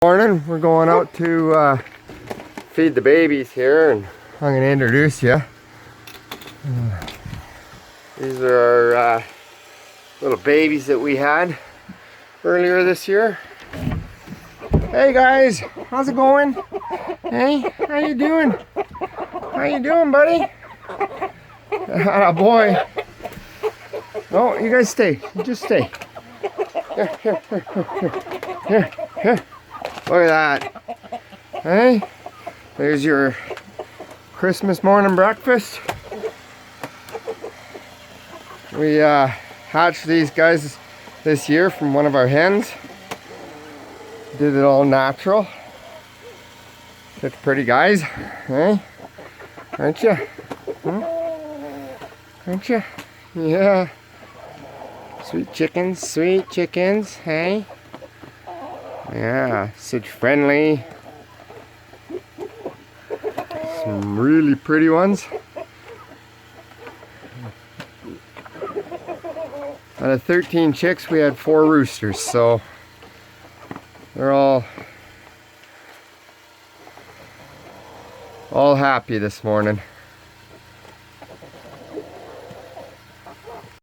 Morning, we're going out to feed the babies here, and I'm going to introduce you. These are our little babies that we had earlier this year. Hey guys, how's it going? Hey, how you doing? How you doing, buddy? Boy. No, you guys stay. You just stay. Here. Look at that. Hey, there's your Christmas morning breakfast. We hatched these guys this year from one of our hens. Did it all natural. Such pretty guys, hey? Aren't you? Aren't you? Yeah. Sweet chickens, hey? Yeah, such friendly. Some really pretty ones. Out of 13 chicks, we had 4 roosters, so they're all happy this morning.